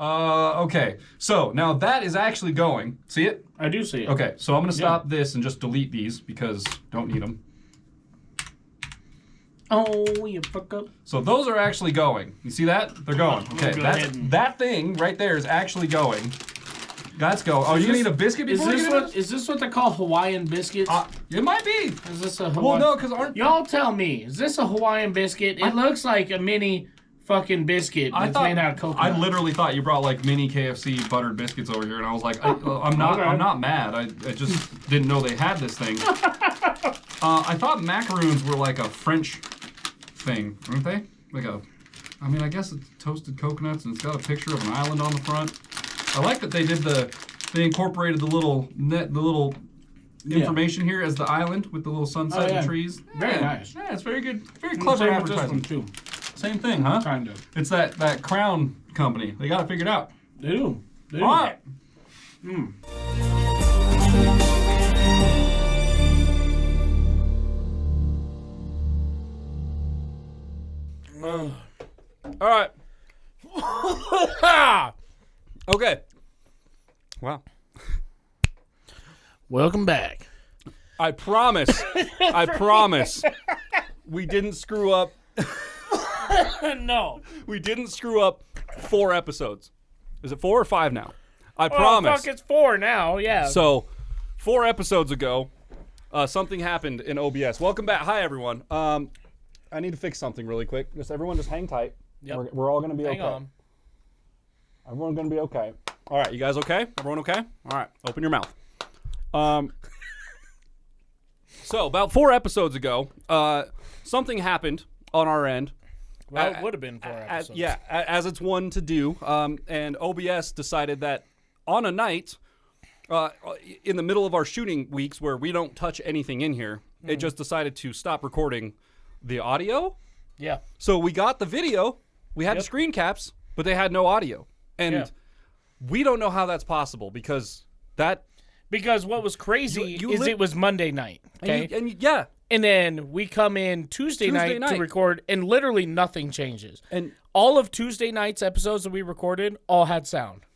Okay. So now that is actually going. See it? I do see it. Okay. So I'm going to stop this and just delete these because don't need them. Oh, you fuck up. So those are actually going. You see that? They're going. Okay. That thing right there is actually going. That's go. Oh, you gonna eat a biscuit before Is this what they call Hawaiian biscuits? It might be. Is this a Hawaiian? Well, no, because aren't... Y'all tell me. Is this a Hawaiian biscuit? It looks like a mini fucking biscuit that's made out of coconut. I literally thought you brought like mini KFC buttered biscuits over here, and I was like, I'm not mad. I just didn't know they had this thing. I thought macaroons were like a French thing, aren't they? I guess it's toasted coconuts, and it's got a picture of an island on the front. I like that they incorporated the little information here as the island with the little sunset and trees. Very nice. Yeah, it's very good. Very clever advertising too. Same thing, huh? Kind of. It's that Crown company. They got it figured out. They do. All right. All right. Okay. Wow. Welcome back. I promise. We didn't screw up. No. We didn't screw up 4 episodes. Is it 4 or 5 now? I promise. Fuck, it's 4 now, yeah. So, 4 episodes ago, something happened in OBS. Welcome back. Hi, everyone. I need to fix something really quick. Everyone just hang tight. Yep. We're all going to be okay. Hang on. Everyone's going to be okay. All right, you guys okay? Everyone okay? All right, open your mouth. So, about 4 episodes ago, something happened on our end. Well, it would have been 4 episodes. As it's one to do. And OBS decided that on a night, in the middle of our shooting weeks where we don't touch anything in here, it just decided to stop recording the audio. Yeah. So we got the video, we had the screen caps, but they had no audio. And we don't know how that's possible because what was crazy is it was Monday night. Okay. And then we come in Tuesday night to record, and literally nothing changes. And all of Tuesday night's episodes that we recorded all had sound.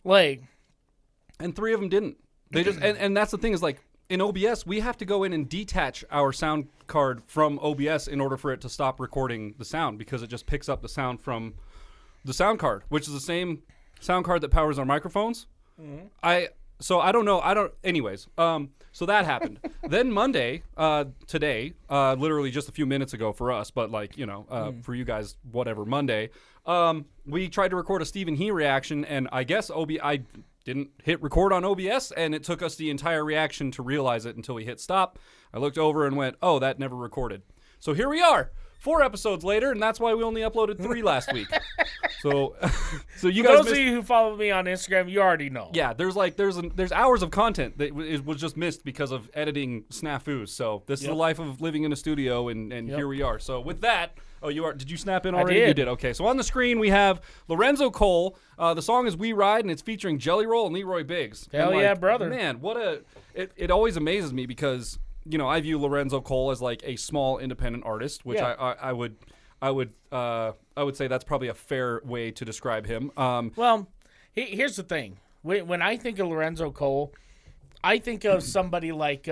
And 3 of them didn't. They just and that's the thing is like in OBS we have to go in and detach our sound card from OBS in order for it to stop recording the sound because it just picks up the sound from the sound card, which is the same sound card that powers our microphones. So I don't know. Anyways, so that happened. Then Monday, today, literally just a few minutes ago for us, but for you guys, whatever, Monday, we tried to record a Stephen He reaction, and I guess I didn't hit record on OBS, and it took us the entire reaction to realize it until we hit stop. I looked over and went, oh, that never recorded. So here we are. 4 episodes later, and that's why we only uploaded 3 last week. So you guys. Those of you who follow me on Instagram, you already know. Yeah, there's hours of content that was just missed because of editing snafus. So this is the life of living in a studio, and here we are. So with that, did you snap in already? I did. You did. Okay. So on the screen we have Lorenzo Cole. The song is "We Ride" and it's featuring Jelly Roll and Leroy Biggs. Hell yeah, brother! Man, it always amazes me because. I view Lorenzo Cole as like a small independent artist, which I would say that's probably a fair way to describe him. Well, here's the thing: when I think of Lorenzo Cole, I think of somebody like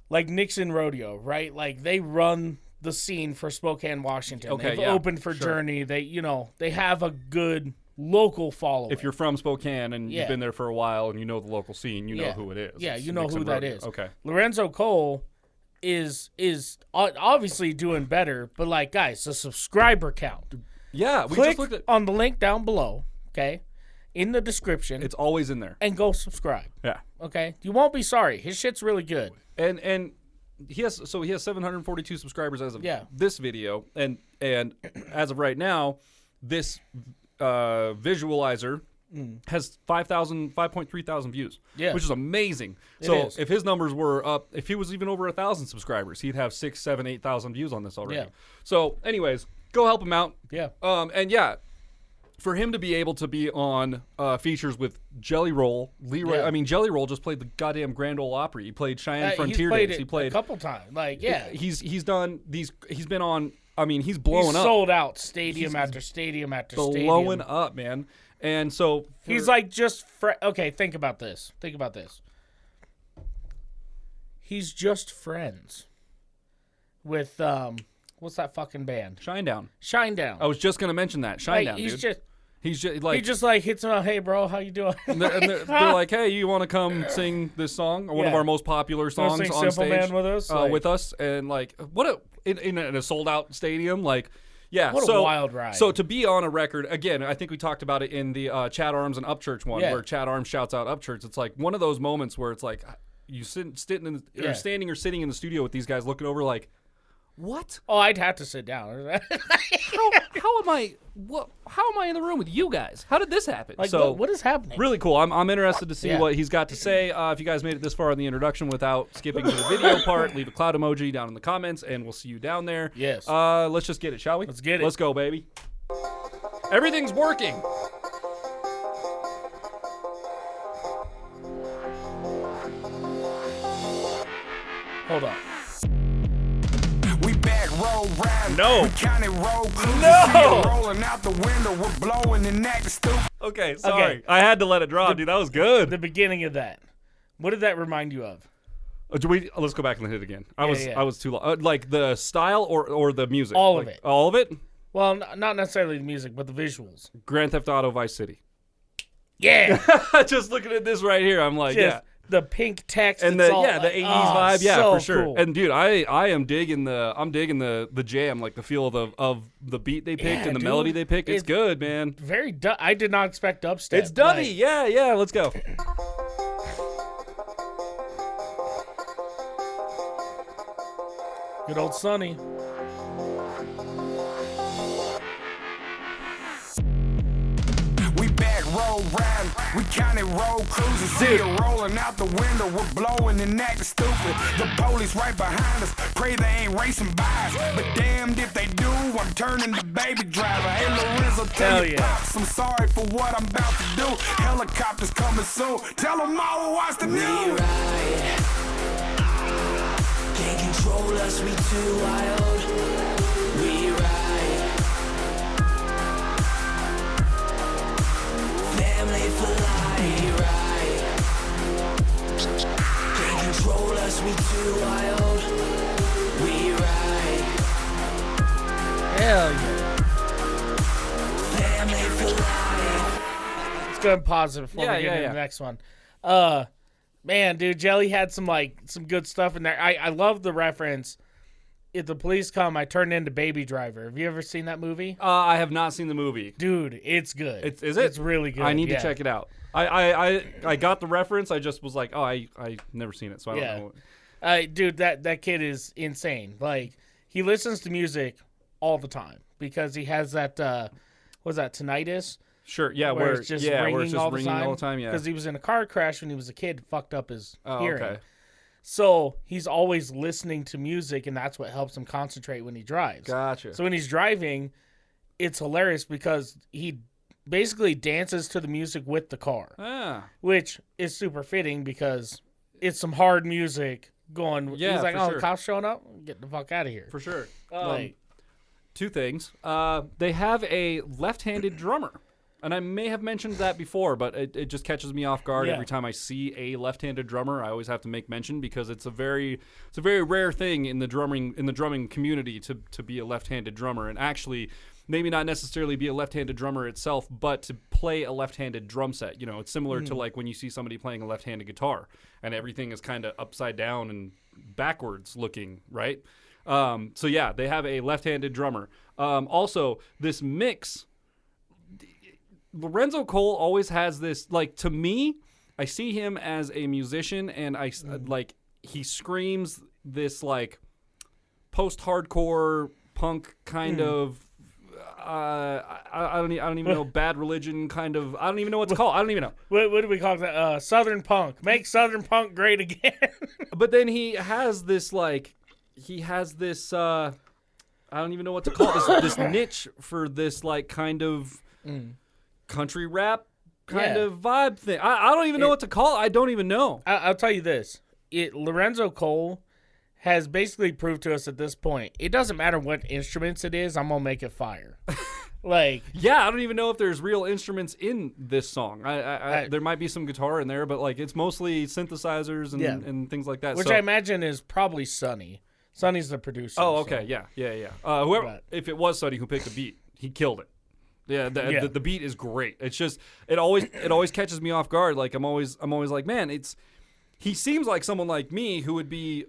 Nixon Rodeo, right? Like they run the scene for Spokane, Washington. Okay, They've opened for Journey. They have a good local following. If you're from Spokane and you've been there for a while and you know the local scene, you know who it is. Yeah, you know who that is. Okay. Lorenzo Cole is obviously doing better, but guys, the subscriber count. Yeah, we Click just looked at on the link down below, okay? In the description. It's always in there. And go subscribe. Yeah. Okay? You won't be sorry. His shit's really good. And he has 742 subscribers as of this video, and as of right now, this visualizer has 5.3 thousand views, which is amazing. So if his numbers were up, if he was even over 1,000 subscribers, he'd have 6, 7, 8,000 views on this already. So anyways, go help him out. For him to be able to be on features with Jelly Roll, Leroy. I mean, Jelly Roll just played the goddamn Grand Ole Opry. He played Cheyenne Frontier Days. He played a couple times. He's done these. He's been on I mean, he's blowing up. Sold out stadium after stadium after stadium. Blowing up, man. And so he's like just okay, think about this. He's just friends with what's that fucking band? Shinedown. Shinedown. I was just gonna mention that. Shinedown, dude. He's just like he just like hits him out. Hey, bro, how you doing? and they're like, hey, you want to come sing this song, or one of our most popular songs sing on Simple stage Man with us, and like what in a sold out stadium, like. Yeah, what a wild ride. So to be on a record, again, I think we talked about it in the Chad Arms and Upchurch one, where Chad Arms shouts out Upchurch. It's like one of those moments where it's like you standing or sitting in the studio with these guys looking over like, what? Oh, I'd have to sit down. how am I? How am I in the room with you guys? How did this happen? Like, so what is happening? Really cool. I'm interested to see what he's got to say. If you guys made it this far in the introduction without skipping to the video part, leave a cloud emoji down in the comments, and we'll see you down there. Yes. Let's just get it, shall we? Let's get it. Let's go, baby. Everything's working. Hold on. Roll round. No. We counted roll cruisers. No. Rolling out the window. We're blowing and acting stupid. Okay, sorry. I had to let it drop, dude. That was good. The beginning of that. What did that remind you of? Let's go back and hit it again. I was too long. Like the style or the music? All of it. All of it? Well, not necessarily the music, but the visuals. Grand Theft Auto Vice City. Yeah. Just looking at this right here, I'm like, yeah. The pink text and the 80s vibe, so for sure. Cool. And dude, I am digging the jam, like the feel of the beat they picked and the melody they picked. It's good, man. Very I did not expect dubstep. It's dubby. Yeah, let's go. Good old Sonny. Roll round, we counted roll cruisers. See it rolling out the window, we're blowing and acting stupid. The police right behind us, pray they ain't racing by us. But damned if they do, I'm turning the baby driver. Hey Lorenzo, tell your pops I'm sorry for what I'm about to do. Helicopters coming soon, tell them all watch the news. We ride, can't control us, we too wild. We ride. Family for life, right? Can't control us, we too wild. We ride. Hell yeah. Family for life. Let's go and pause it before we get into the next one. Man, dude, Jelly had some good stuff in there. I love the reference. If the police come, I turn into Baby Driver. Have you ever seen that movie? I have not seen the movie. Dude, it's good. Is it? It's really good. I need to check it out. I got the reference. I just was like, I never seen it, so I don't know. Dude, that kid is insane. Like, he listens to music all the time because he has that, what's that, tinnitus? Sure, yeah, where it's just ringing all the time. Yeah, because he was in a car crash when he was a kid, fucked up his hearing. Okay. So he's always listening to music, and that's what helps him concentrate when he drives. Gotcha. So when he's driving, it's hilarious because he basically dances to the music with the car, which is super fitting because it's some hard music going. Yeah, he's like, for sure. The cops showing up? Get the fuck out of here. For sure. Like, two things. They have a left-handed drummer. And I may have mentioned that before, but it just catches me off guard every time I see a left-handed drummer. I always have to make mention because it's a very rare thing in the drumming community to be a left-handed drummer, and actually maybe not necessarily be a left-handed drummer itself, but to play a left-handed drum set. You know, it's similar to like when you see somebody playing a left-handed guitar and everything is kind of upside down and backwards looking, right? So yeah, they have a left-handed drummer. Also, this mix. Lorenzo Cole always has this, like, to me, I see him as a musician, and he screams this, like, post-hardcore punk kind of, I don't even know, Bad Religion kind of, I don't even know what to call it. I don't even know. What do we call that? Southern punk. Make Southern punk great again. But then he has this, I don't even know what to call it, this niche for this, like, kind of... country rap kind of vibe thing. I don't even know what to call it. I don't even know. I'll tell you this. Lorenzo Cole has basically proved to us at this point, it doesn't matter what instruments it is, I'm gonna make it fire. Like, yeah, I don't even know if there's real instruments in this song. There might be some guitar in there, but like it's mostly synthesizers and things like that. Which I imagine is probably Sonny. Sonny's the producer. Oh, okay, so. yeah. Whoever, if it was Sonny who picked the beat, he killed it. Yeah, the beat is great. It's just it always catches me off guard. Like I'm always like, man, he seems like someone like me who would be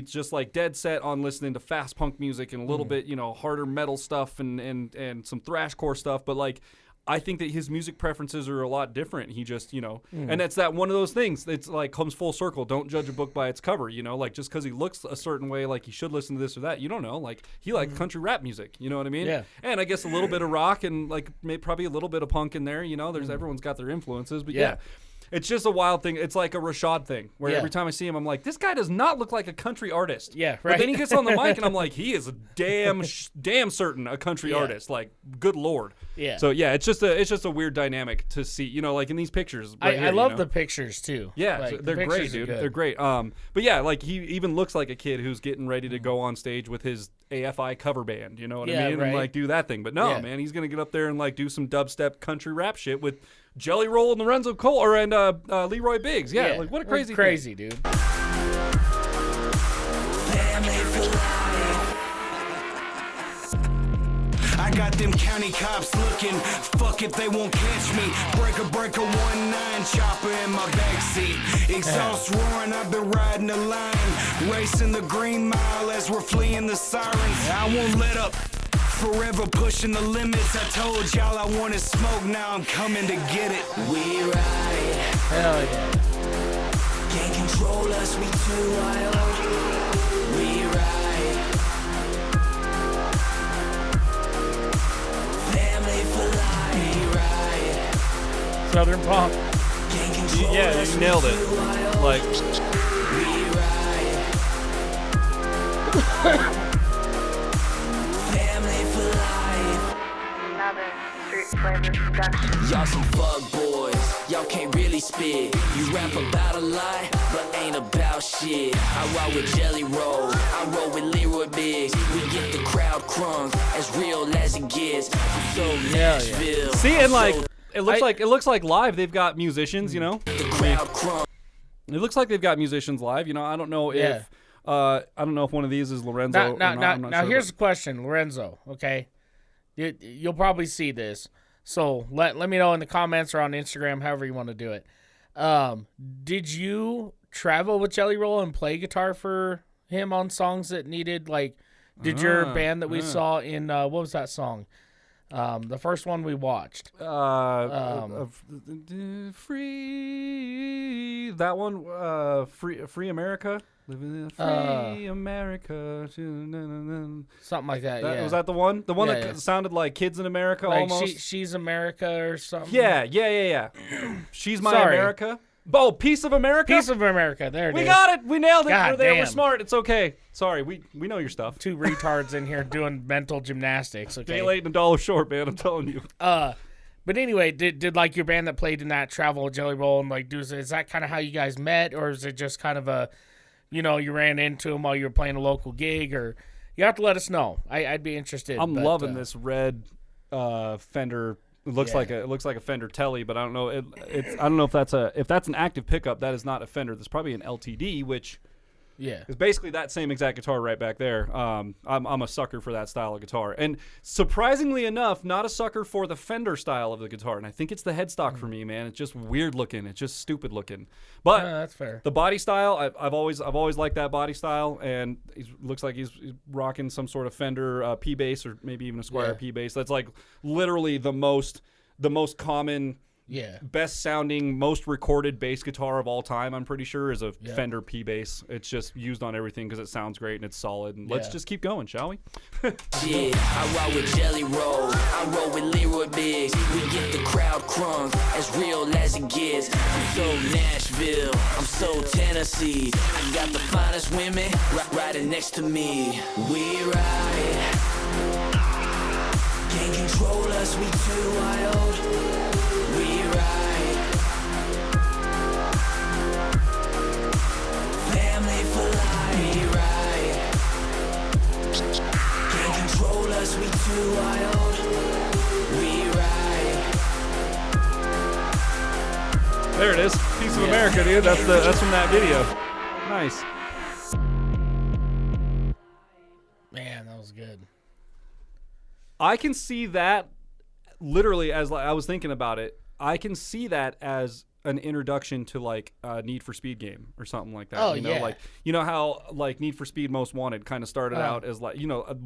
just like dead set on listening to fast punk music and a little bit, harder metal stuff and some thrashcore stuff, but like I think that his music preferences are a lot different. He just, and that's that one of those things. It's like comes full circle. Don't judge a book by its cover, like just because he looks a certain way, like he should listen to this or that. You don't know. Like he likes country rap music. You know what I mean? Yeah. And I guess a little bit of rock and like probably a little bit of punk in there. There's everyone's got their influences, but yeah. It's just a wild thing. It's like a Rashad thing where every time I see him, I'm like, this guy does not look like a country artist. Yeah, right. But then he gets on the mic and I'm like, he is a damn certain a country artist. Like, good Lord. Yeah. So yeah, it's just a weird dynamic to see. Like in these pictures. Right I love the pictures too. Yeah, like, they're great, dude. They're great. But yeah, like he even looks like a kid who's getting ready to go on stage with his AFI cover band. You know what I mean? Right. And like do that thing. But no, man, he's gonna get up there and like do some dubstep country rap shit with Jelly Roll and Lorenzo Cole and Leroy Biggs. Yeah, like what a crazy thing. Dude. I got them county cops looking, fuck if they won't catch me. Breaker 19 chopper in my backseat. Exhaust roaring, I've been riding the line, racing the green mile as we're fleeing the sirens. I won't let up. Forever pushing the limits. I told y'all I wanted smoke, now I'm coming to get it. We ride. Hell yeah. Can't control us, we too wild. We ride. Family for life. We ride. Southern punk. Can't control us, you nailed it. Like. We ride. Y'all some fuck boys, y'all can't really spit. You rap about a lot, but ain't about shit. I roll with Jelly Roll, I roll with Leroy Biggs. We get the crowd crunk, as real as it gets. I'm so Nashville. See, and like it looks like live they've got musicians, The crowd crunk. It looks like they've got musicians live. I don't know if one of these is Lorenzo. Now here's the question, Lorenzo. Okay, you'll probably see this. So let me know in the comments or on Instagram, however you want to do it. Did you travel with Jelly Roll and play guitar for him on songs that needed, like, did your band that we saw in, what was that song? The first one we watched. Free, that one, Free America. Living in free America. Something like that, yeah. Was that the one? The one that sounded like Kids in America like almost? She's America or something? Yeah. She's My America. Oh, Piece of America? Piece of America. There it is. We got it. We nailed it. God damn. We're smart. It's okay. Sorry, we know your stuff. Two retards in here doing mental gymnastics. Okay. Day late and $1 short, man. I'm telling you. But anyway, did like your band that played in that travel with Jelly Roll and like is that kind of how you guys met, or is it just kind of a, you ran into him while you were playing a local gig, or you have to let us know. I'd be interested. I'm loving this red Fender. It looks like a Fender Telly, but I don't know. I don't know if that's an active pickup. That is not a Fender. That's probably an LTD, which is basically that same exact guitar right back there. I'm a sucker for that style of guitar, and surprisingly enough, not a sucker for the Fender style of the guitar. And I think it's the headstock for me, man. It's just weird looking. It's just stupid looking. But that's fair. The body style, I've always liked that body style, and he looks like he's rocking some sort of Fender P bass or maybe even a Squier P bass. That's like literally the most common. Yeah. Best sounding, most recorded bass guitar of all time, I'm pretty sure, is a Fender P bass. It's just used on everything because it sounds great and it's solid. And let's just keep going, shall we? I roll with Jelly Roll, I roll with Leroy Biggs. We get the crowd crunk, as real as it gets. I'm so Nashville, I'm so Tennessee. I got the finest women riding next to me. We ride. Can't control us, we too wild. We ride. Family for life. We ride. There it is. Piece of America, dude. That's from that video. Nice. Man, that was good. I can see that literally as I was thinking about it. I can see that as an introduction to like a Need for Speed game or something like that. Oh, you know, yeah. like you know how like Need for Speed Most Wanted kind of started out as like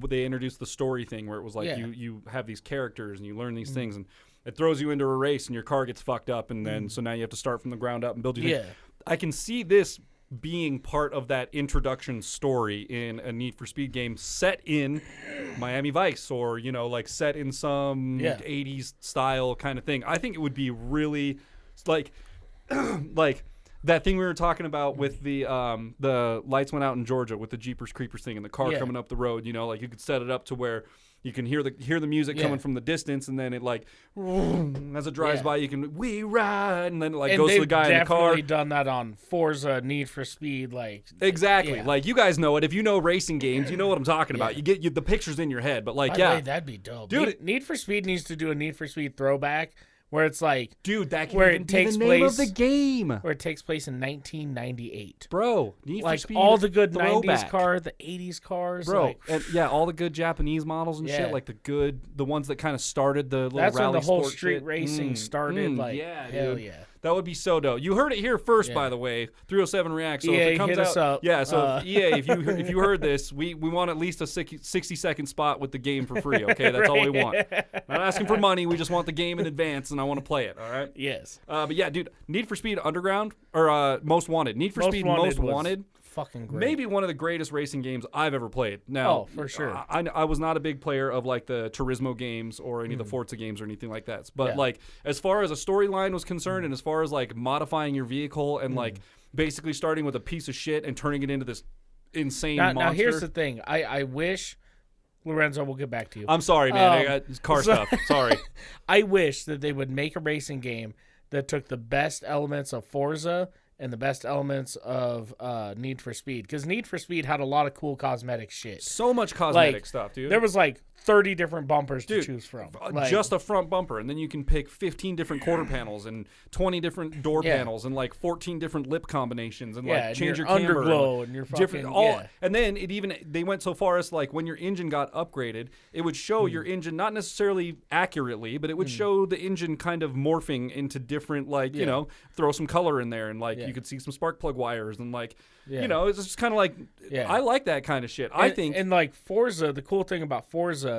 they introduced the story thing where it was like you have these characters and you learn these things and it throws you into a race and your car gets fucked up and then so now you have to start from the ground up and build your thing. I can see this being part of that introduction story in a Need for Speed game set in Miami Vice or like set in some 80s style kind of thing. I think it would be really like like that thing we were talking about with the lights went out in Georgia with the Jeepers Creepers thing and the car coming up the road, like you could set it up to where you can hear the music coming from the distance, and then it like as it drives by, you can we ride, and then it like goes to the guy in the car. Definitely done that on Forza, Need for Speed, like exactly. Like you guys know it. If you know racing games, you know what I'm talking about. You get the pictures in your head, but like By the way, that'd be dope, dude. Need for Speed needs to do a Need for Speed throwback. Where it's like, dude, that can where even it be takes the name of the game. Where it takes place in 1998, bro. Need like for Speed all the good throwback. 90s cars, the 80s cars, bro. like, And all the good Japanese models and shit, like the ones that kind of started the little that's rally when the whole sport street shit. racing started. Like, yeah, hell dude. yeah. That would be so dope. You heard it here first, by the way. 307 React. So EA, if it comes hit out, us up. yeah. So EA, if you heard this, we want at least a 60-second spot with the game for free. Okay, that's all we want. Not asking for money. We just want the game in advance, and I want to play it. All right. Yes. But yeah, dude, Need for Speed Underground or Most Wanted. Need for Speed Most Wanted. Fucking great. Maybe one of the greatest racing games I've ever played. Now, for sure. I was not a big player of like the Turismo games or any of the Forza games or anything like that. But like as far as a storyline was concerned and as far as like modifying your vehicle and like basically starting with a piece of shit and turning it into this insane monster. Now here's the thing. I wish, Lorenzo, we'll get back to you. I'm sorry, man. I got car stuff. Sorry. I wish that they would make a racing game that took the best elements of Forza and the best elements of Need for Speed. Because Need for Speed had a lot of cool cosmetic shit. So much cosmetic stuff, dude. There was like 30 different bumpers to choose from. Like, just a front bumper, and then you can pick 15 different quarter panels and 20 different door panels and like 14 different lip combinations and like change your camber underglow and your fucking and then they went so far as like when your engine got upgraded, it would show your engine not necessarily accurately, but it would show the engine kind of morphing into different like throw some color in there and like you could see some spark plug wires and like it's just kind of like I like that kind of shit. I think and like Forza, the cool thing about Forza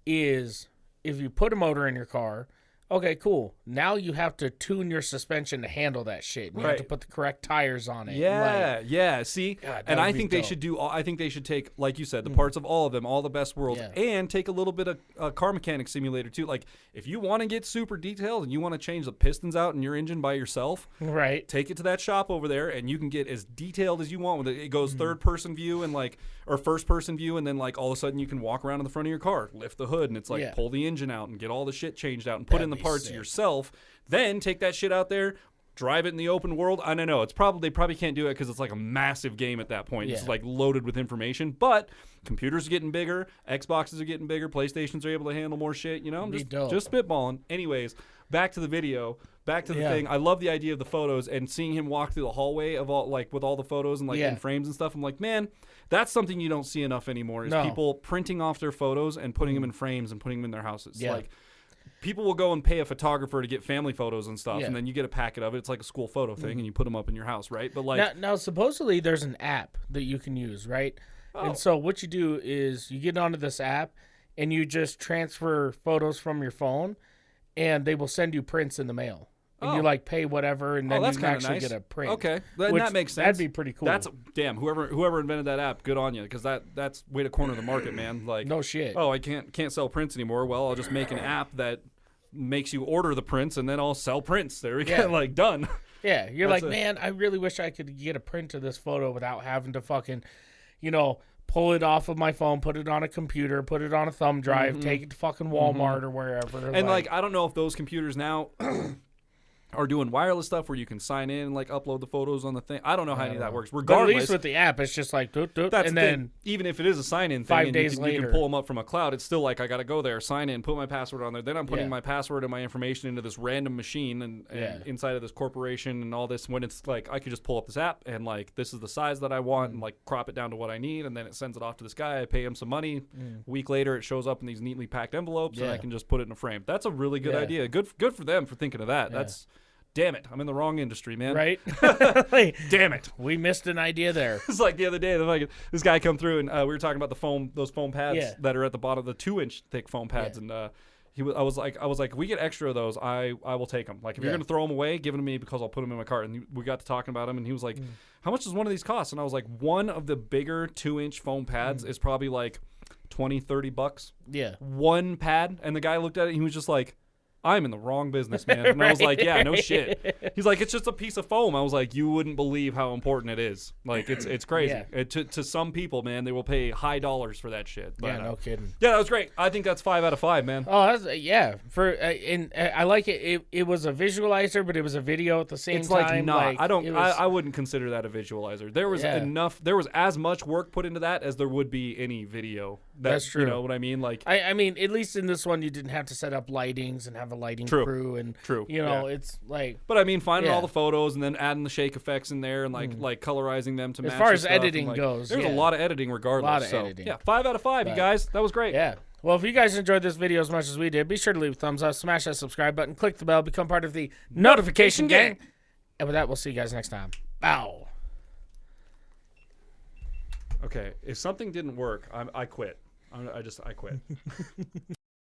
is if you put a motor in your car, okay, cool. Now you have to tune your suspension to handle that shit. You have to put the correct tires on it. Yeah. See, God, and I think they should do. I think they should take, like you said, the parts of all of them, all the best worlds, and take a little bit of car mechanic simulator too. Like if you want to get super detailed and you want to change the pistons out in your engine by yourself, right? Take it to that shop over there, and you can get as detailed as you want with it. It goes third person view and like or first person view, and then like all of a sudden you can walk around in the front of your car, lift the hood, and it's like pull the engine out and get all the shit changed out and put in the parts yourself. Then take that shit out there, drive it in the open world. I don't know. They probably can't do it because it's like a massive game at that point. It's like loaded with information. But computers are getting bigger, Xboxes are getting bigger, PlayStations are able to handle more shit. I'm just spitballing. Anyways, back to the video. Back to the thing. I love the idea of the photos and seeing him walk through the hallway of all like with all the photos and like in frames and stuff. I'm like, man, that's something you don't see enough anymore. Is people printing off their photos and putting them in frames and putting them in their houses. Like. People will go and pay a photographer to get family photos and stuff, and then you get a packet of it. It's like a school photo thing, and you put them up in your house, right? But like now supposedly there's an app that you can use, right? And so what you do is you get onto this app, and you just transfer photos from your phone, and they will send you prints in the mail. And you like pay whatever, and then you can actually get a print. Okay, that makes sense. That'd be pretty cool. That's damn whoever invented that app. Good on you, because that's way to corner the market, man. Like no shit. Oh, I can't sell prints anymore. Well, I'll just make an app that makes you order the prints, and then I'll sell prints. There we go. Like done. Yeah, you're like, man, I really wish I could get a print of this photo without having to fucking, pull it off of my phone, put it on a computer, put it on a thumb drive, take it to fucking Walmart or wherever. And like I don't know if those computers now. are doing wireless stuff where you can sign in and like upload the photos on the thing. I don't know how any of that works. But at Regardless, least with the app, it's just like doot, doot, that's and the then thing. Even if it is a sign-in thing, 5 and days you later. can pull them up from a cloud, it's still like I got to go there, sign in, put my password on there. Then I'm putting Yeah. my password and my information into this random machine and inside of this corporation and all this. When it's like I could just pull up this app and like this is the size that I want and like crop it down to what I need, and then it sends it off to this guy. I pay him some money. A week later, it shows up in these neatly packed envelopes, and I can just put it in a frame. That's a really good idea. Good for them for thinking of that. That's damn it, I'm in the wrong industry, man. right. Damn it. We missed an idea there. It's like the other day, this guy come through and we were talking about those foam pads that are at the bottom, the 2-inch thick foam pads, and I was like, if we get extra of those, I will take them. Like if you're gonna throw them away, give them to me because I'll put them in my cart. And we got to talking about them, and he was like, how much does one of these cost? And I was like, one of the bigger 2-inch foam pads is probably like $20-$30. Yeah. One pad, and the guy looked at it, and he was just like, I'm in the wrong business, man. And I was like, yeah, no shit. He's like, it's just a piece of foam. I was like, you wouldn't believe how important it is. Like, it's crazy. Yeah. To some people, man, they will pay high dollars for that shit. But, Yeah, no kidding. Yeah, that was great. I think that's 5 out of 5, man. Oh, yeah. I like it. It was a visualizer, but it was a video at the same It's time. like not. I I wouldn't consider that a visualizer. There was enough. There was as much work put into that as there would be any video. That's true. You know what I mean? Like, I mean, at least in this one, you didn't have to set up lightings and have a lighting crew, and you know, it's like. But I mean, finding all the photos and then adding the shake effects in there and like colorizing them to match. As far as stuff editing and, goes, there's a lot of editing regardless. A lot of so, editing. Yeah, 5 out of 5, you guys. That was great. Yeah. Well, if you guys enjoyed this video as much as we did, be sure to leave a thumbs up, smash that subscribe button, click the bell, become part of the notification gang. And with that, we'll see you guys next time. Bow. Okay, if something didn't work, I quit. I quit.